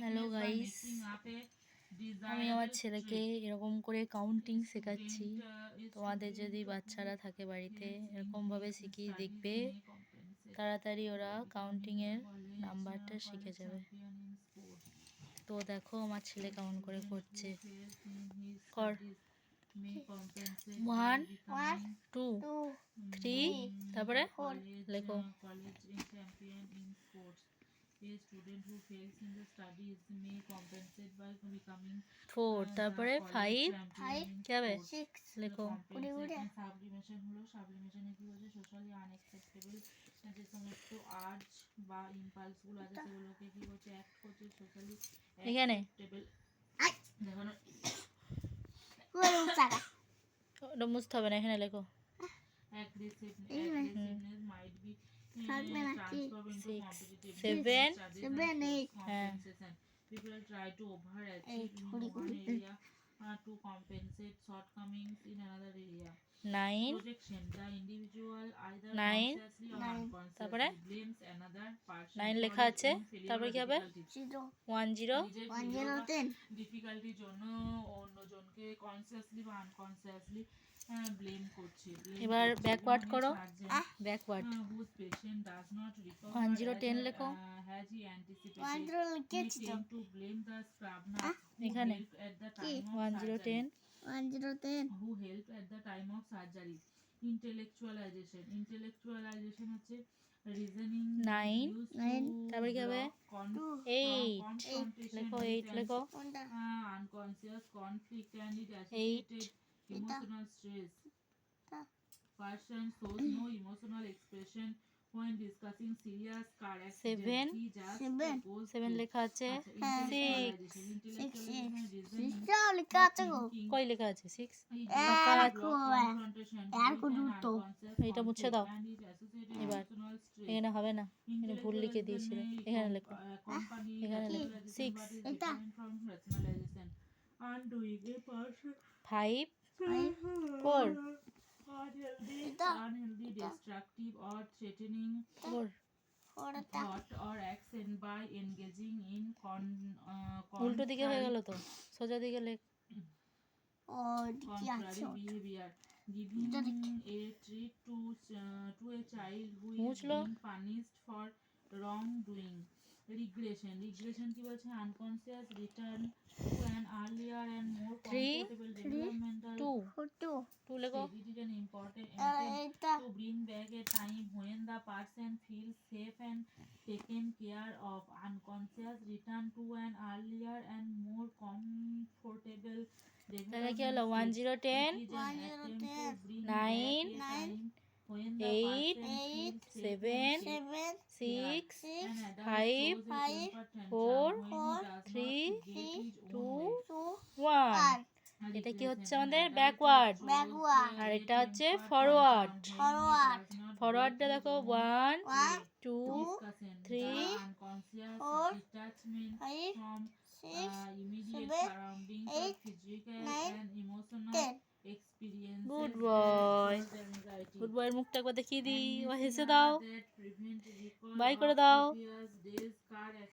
Hello guys, আমি আমার ছেলেকে এরকম করে কাউন্টিং শেখাচ্ছি। তোমাদের যদি বাচ্চারা থাকে বাড়িতে এরকমভাবে শিখিয়ে দেখবে, তাড়াতাড়ি ওরা কাউন্টিংয়ের নাম্বারটা শিখে যাবে। তো দেখো আমার ছেলে কেমন করে করছে। কর 1 2 3, তারপরে লেখো 4, তারপরে 5 কি হবে লেখো। এখানে ওটা মুছতে হবে না, এখানে লেখো 6 7 হ্যাঁ 9 9, তারপরে 9 লেখা আছে, তারপরে কি হবে 1 0 ডিফিকাল্টির জন্য অন্যজনকে কনসিয়াসলি বা আনকনসিয়াসলি ব্লেম করছে। এবার ব্যাকওয়ার্ড করো, ব্যাকওয়ার্ড 1 0 10 লেখো। এখানে 1 0 10 who help at the time of surgery. Intellectualization হচ্ছে রিজনিং 9 তারপরে কি হবে 8 লেখো 8 লেখো unconscious conflict and it associated emotional stress. Person shows no emotional expression when discussing serious car accident. 7 লেখা আছে 6 কই লেখা আছে 6 এটা মুছে দাও। এবার এখানে হবে না, এখানে ভুল লিখে দিয়েছিল, এখানে লেখো, এখানে লেখো 6 5 4 unhealthy, destructive or threatening 4 thought or action by engaging in উল্টো দিকে হয়ে গেল তো, সোজা দিকে লেখ। contrary behavior. Giving a treat to a child who is being punished for wrongdoing. Regression কি বলছে? Unconscious return to an earlier and more comfortable developmental 2 লেখো। It is an important attempt to bring back a time when the person feels safe and taken care of. Unconscious return to an earlier and more comfortable তাহলে কি হলো 1 0 10 9 8 7 6 5 4 3 2 1। এটা কি হচ্ছে আমাদের backward, আর এটা হচ্ছে ফরওয়ার্ড। ফরওয়ার্ডটা দেখো 1 2 3 4 গুড বয়, গুড বয়ের মুখটা একবার দেখিয়ে দিই, ও হেসে দাও, বাই করে দাও।